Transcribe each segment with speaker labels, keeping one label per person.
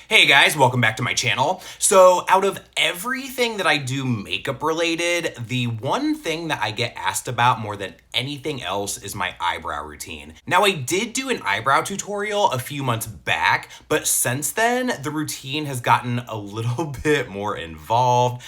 Speaker 1: Hey guys, welcome back to my channel. So out of everything that I do makeup related, the one thing that I get asked about more than anything else is my eyebrow routine. Now I did do an eyebrow tutorial a few months back, but since then the routine has gotten a little bit more involved.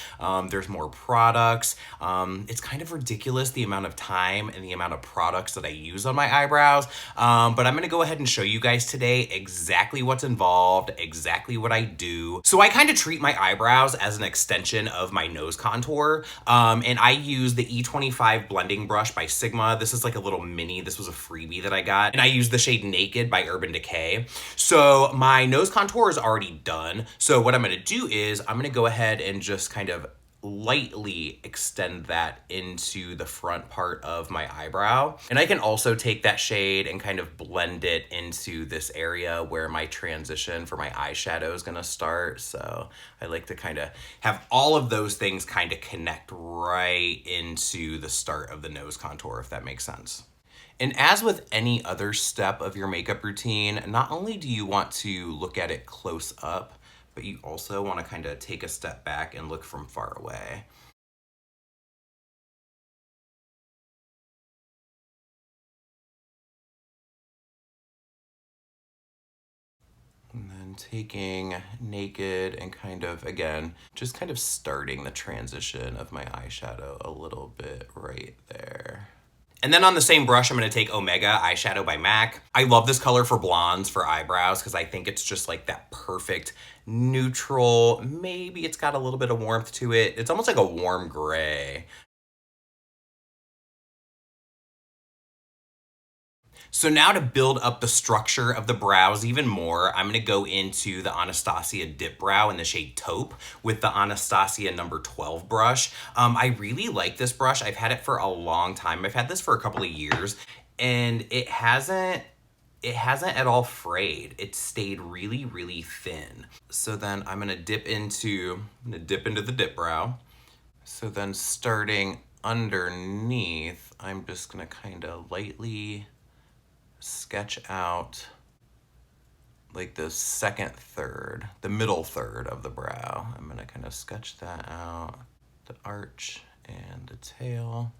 Speaker 1: There's more products. It's kind of ridiculous the amount of time and the amount of products that I use on my eyebrows. But I'm gonna go ahead and show you guys today exactly what's involved, exactly what I do. So I kind of treat my eyebrows as an extension of my nose contour. And I use the E25 blending brush by Sigma. This is like a little mini, this was a freebie that I got. And I use the shade Naked by Urban Decay. So my nose contour is already done. So what I'm gonna do is I'm gonna go ahead and just kind of lightly extend that into the front part of my eyebrow. And I can also take that shade and kind of blend it into this area where my transition for my eyeshadow is gonna start. So I like to kind of have all of those things kind of connect right into the start of the nose contour, if that makes sense. And as with any other step of your makeup routine, not only do you want to look at it close up, but you also want to kind of take a step back and look from far away. And then taking Naked and kind of, again, just kind of starting the transition of my eyeshadow a little bit right there. And then on the same brush, I'm going to take Omega Eyeshadow by MAC. I love this color for blondes, for eyebrows, because I think it's just like that perfect neutral. Maybe it's got a little bit of warmth to it. It's almost like a warm gray. So now to build up the structure of the brows even more, I'm gonna go into the Anastasia Dipbrow in the shade Taupe with the Anastasia number 12 brush. I really like this brush. I've had it for a long time. I've had this for a couple of years and it hasn't at all frayed. It stayed really, really thin. So then I'm gonna dip into the Dipbrow. So then starting underneath, I'm just gonna kind of lightly sketch out like the second third, the middle third of the brow. I'm gonna kind of sketch that out, the arch and the tail.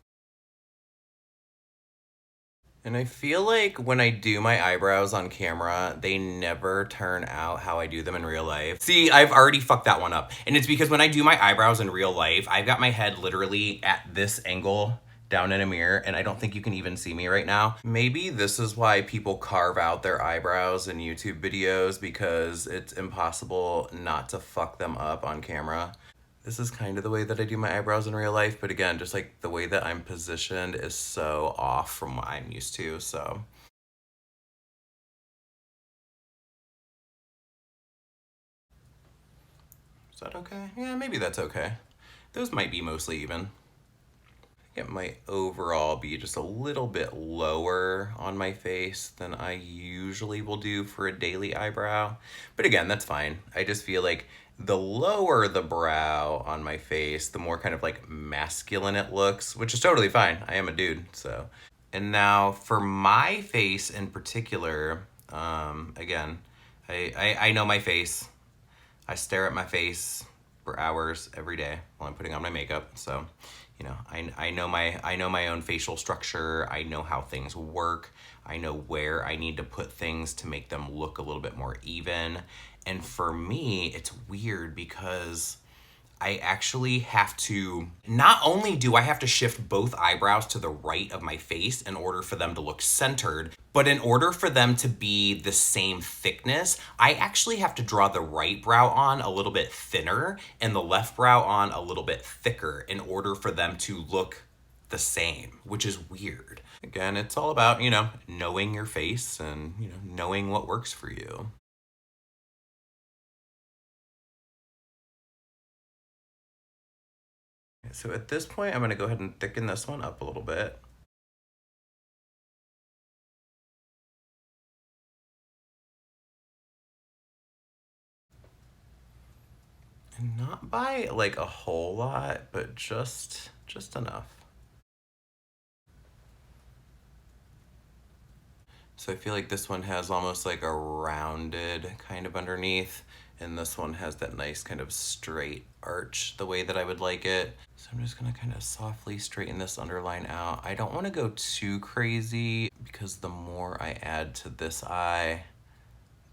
Speaker 1: And I feel like when I do my eyebrows on camera, they never turn out how I do them in real life. See, I've already fucked that one up. And it's because when I do my eyebrows in real life, I've got my head literally at this angle down in a mirror, and I don't think you can even see me right now. Maybe this is why people carve out their eyebrows in YouTube videos, because it's impossible not to fuck them up on camera. This is kind of the way that I do my eyebrows in real life, but again, just like the way that I'm positioned is so off from what I'm used to, so. Is that okay? Yeah, maybe that's okay. Those might be mostly even. It might overall be just a little bit lower on my face than I usually will do for a daily eyebrow. But again, that's fine. I just feel like the lower the brow on my face, the more kind of like masculine it looks, which is totally fine. I am a dude, so. And now for my face in particular, again, I know my face. I stare at my face for hours every day while I'm putting on my makeup. So, you know, I know my own facial structure. I know how things work. I know where I need to put things to make them look a little bit more even. And for me, it's weird because I actually have to, not only do I have to shift both eyebrows to the right of my face in order for them to look centered, but in order for them to be the same thickness, I actually have to draw the right brow on a little bit thinner and the left brow on a little bit thicker in order for them to look the same, which is weird. Again, it's all about, you know, knowing your face and, you know, knowing what works for you. So at this point, I'm gonna go ahead and thicken this one up a little bit. And not by like a whole lot, but just enough. So I feel like this one has almost like a rounded kind of underneath. And this one has that nice kind of straight arch the way that I would like it. So I'm just gonna kind of softly straighten this underline out. I don't wanna go too crazy because the more I add to this eye,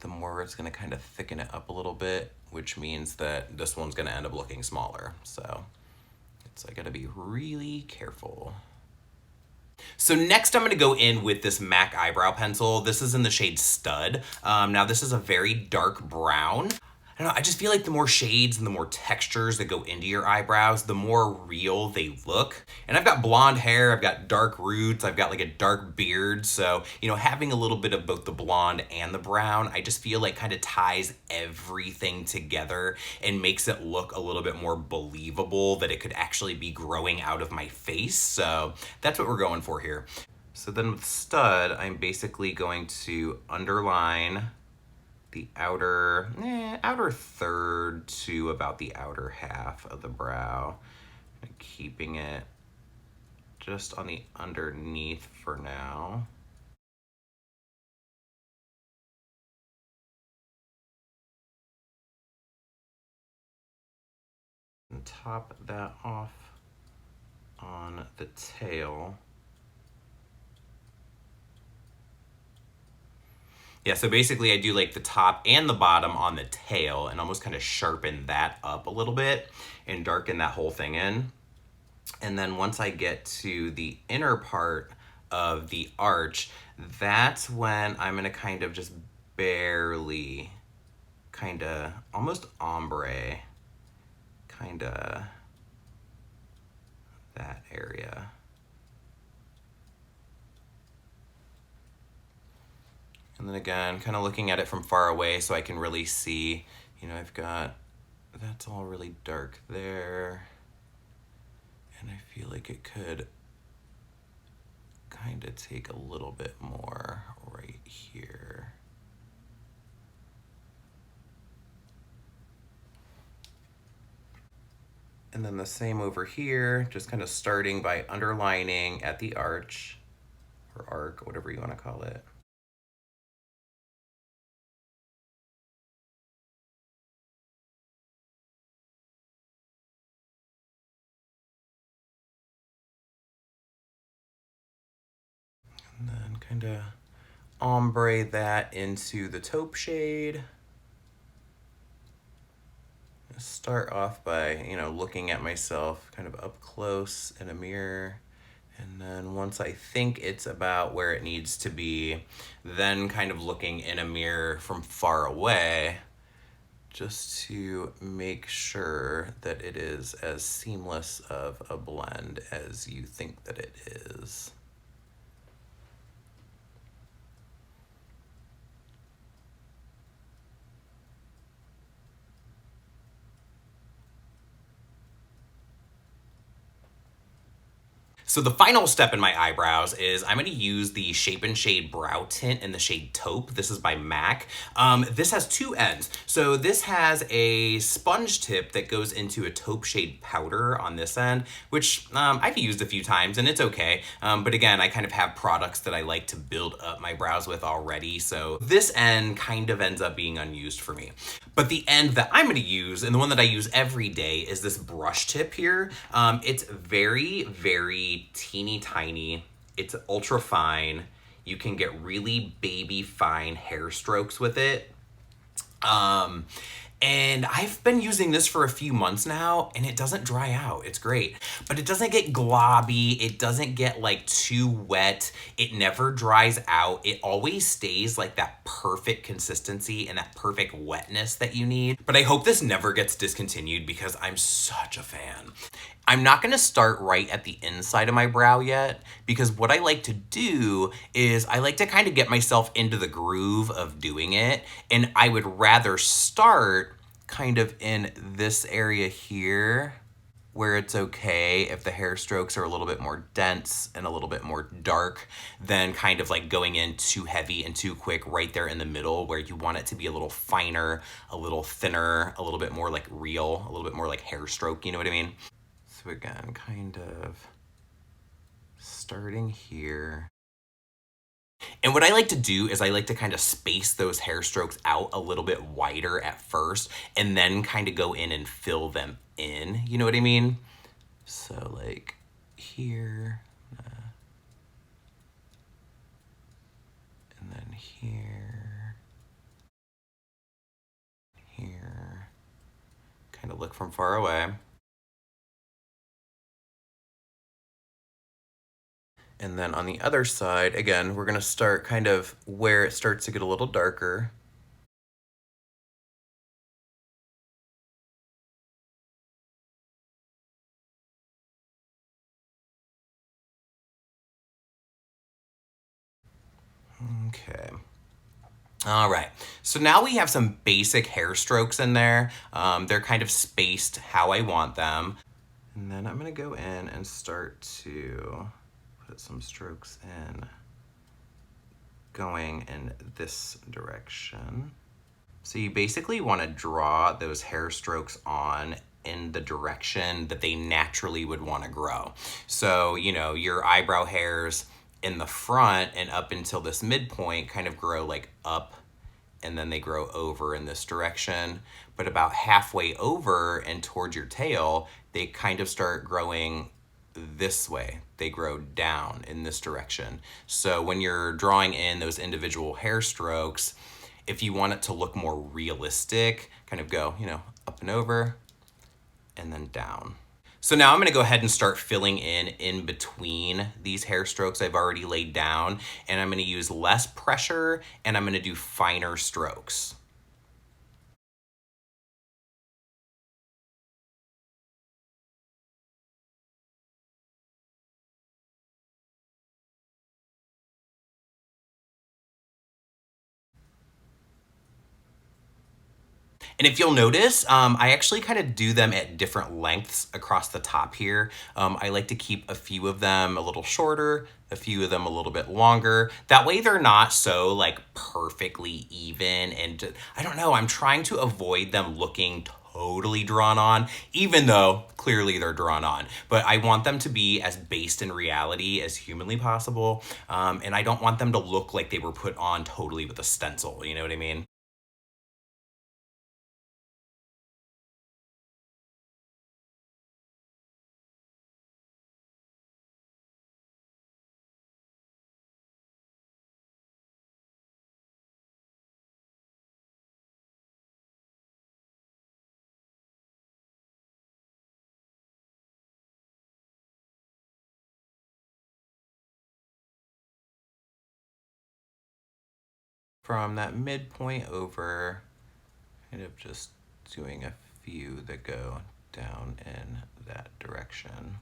Speaker 1: the more it's gonna kind of thicken it up a little bit, which means that this one's gonna end up looking smaller. So I gotta be really careful. So next I'm gonna go in with this MAC eyebrow pencil. This is in the shade Stud. Now this is a very dark brown. I don't know, I just feel like the more shades and the more textures that go into your eyebrows, the more real they look. And I've got blonde hair, I've got dark roots, I've got like a dark beard. So, you know, having a little bit of both the blonde and the brown, I just feel like kind of ties everything together and makes it look a little bit more believable that it could actually be growing out of my face. So that's what we're going for here. So then with Stud, I'm basically going to underline the outer third to about the outer half of the brow, and keeping it just on the underneath for now. And top that off on the tail. Yeah, so basically I do like the top and the bottom on the tail and almost kind of sharpen that up a little bit and darken that whole thing in. And then once I get to the inner part of the arch, that's when I'm gonna kind of just barely, kind of almost ombre, kind of that area. And then again, kind of looking at it from far away so I can really see, you know, I've got, that's all really dark there. And I feel like it could kind of take a little bit more right here. And then the same over here, just kind of starting by underlining at the arch, or arc, whatever you want to call it. And then kind of ombre that into the taupe shade. Start off by, you know, looking at myself kind of up close in a mirror. And then once I think it's about where it needs to be, then kind of looking in a mirror from far away, just to make sure that it is as seamless of a blend as you think that it is. So the final step in my eyebrows is I'm going to use the Shape and Shade Brow Tint in the shade Taupe. This is by MAC. This has two ends. So this has a sponge tip that goes into a taupe shade powder on this end, which I've used a few times and it's okay. But again, I kind of have products that I like to build up my brows with already. So this end kind of ends up being unused for me. But the end that I'm going to use, and the one that I use every day, is this brush tip here. It's very, very teeny tiny. It's ultra fine. You can get really baby fine hair strokes with it. And I've been using this for a few months now and it doesn't dry out. It's great, but it doesn't get globby. It doesn't get like too wet. It never dries out. It always stays like that perfect consistency and that perfect wetness that you need. But I hope this never gets discontinued because I'm such a fan. I'm not gonna start right at the inside of my brow yet because what I like to do is I like to kind of get myself into the groove of doing it, and I would rather start kind of in this area here where it's okay if the hair strokes are a little bit more dense and a little bit more dark than kind of like going in too heavy and too quick right there in the middle where you want it to be a little finer, a little thinner, a little bit more like real, a little bit more like hair stroke, you know what I mean? So again, kind of starting here. And what I like to do is I like to kind of space those hair strokes out a little bit wider at first and then kind of go in and fill them in. You know what I mean? So like here, and then here, here, kind of look from far away. And then on the other side, again, we're gonna start kind of where it starts to get a little darker. Okay. All right, so now we have some basic hair strokes in there. They're kind of spaced how I want them. And then I'm gonna go in and start to put some strokes in going in this direction. So you basically wanna draw those hair strokes on in the direction that they naturally would wanna grow. So, you know, your eyebrow hairs in the front and up until this midpoint kind of grow like up and then they grow over in this direction. But about halfway over and towards your tail, they kind of start growing this way. They grow down in this direction. So when you're drawing in those individual hair strokes, if you want it to look more realistic, kind of go, you know, up and over and then down. So now I'm gonna go ahead and start filling in between these hair strokes I've already laid down, and I'm gonna use less pressure and I'm gonna do finer strokes. And if you'll notice, I actually kind of do them at different lengths across the top here. I like to keep a few of them a little shorter, a few of them a little bit longer. That way they're not so like perfectly even. And I don't know, I'm trying to avoid them looking totally drawn on, even though clearly they're drawn on. But I want them to be as based in reality as humanly possible. And I don't want them to look like they were put on totally with a stencil, you know what I mean? From that midpoint over, kind of just doing a few that go down in that direction.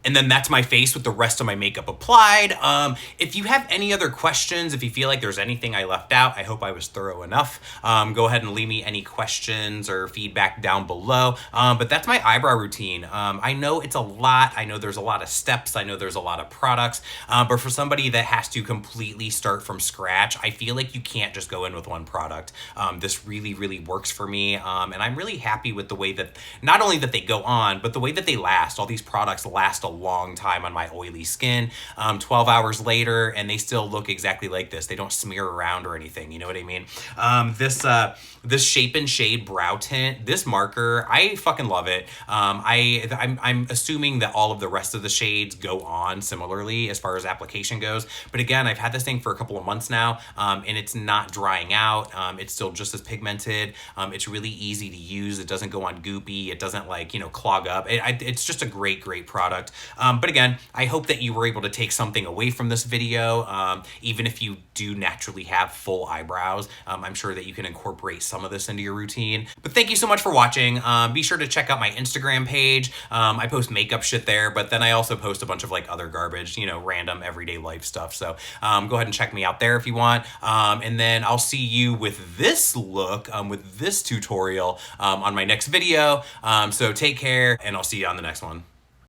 Speaker 1: And then that's my face with the rest of my makeup applied. If you have any other questions, if you feel like there's anything I left out, I hope I was thorough enough. Go ahead and leave me any questions or feedback down below. But that's my eyebrow routine. I know it's a lot. I know there's a lot of steps. I know there's a lot of products. But for somebody that has to completely start from scratch, I feel like you can't just go in with one product. This really, really works for me. And I'm really happy with the way that, not only that they go on, but the way that they last. All these products last a long time on my oily skin, 12 hours later, and they still look exactly like this. They don't smear around or anything, you know what I mean? This Shape and Shade brow tint, this marker, I fucking love it. I'm assuming that all of the rest of the shades go on similarly as far as application goes. But again, I've had this thing for a couple of months now, and it's not drying out. It's still just as pigmented. It's really easy to use. It doesn't go on goopy. It doesn't like, you know, clog up. It's just a great, great product. But again, I hope that you were able to take something away from this video. Even if you do naturally have full eyebrows, I'm sure that you can incorporate some of this into your routine. But thank you so much for watching. Be sure to check out my Instagram page. I post makeup shit there, but then I also post a bunch of like other garbage, you know, random everyday life stuff. So go ahead and check me out there if you want. And then I'll see you with this look, with this tutorial on my next video. So take care, and I'll see you on the next one.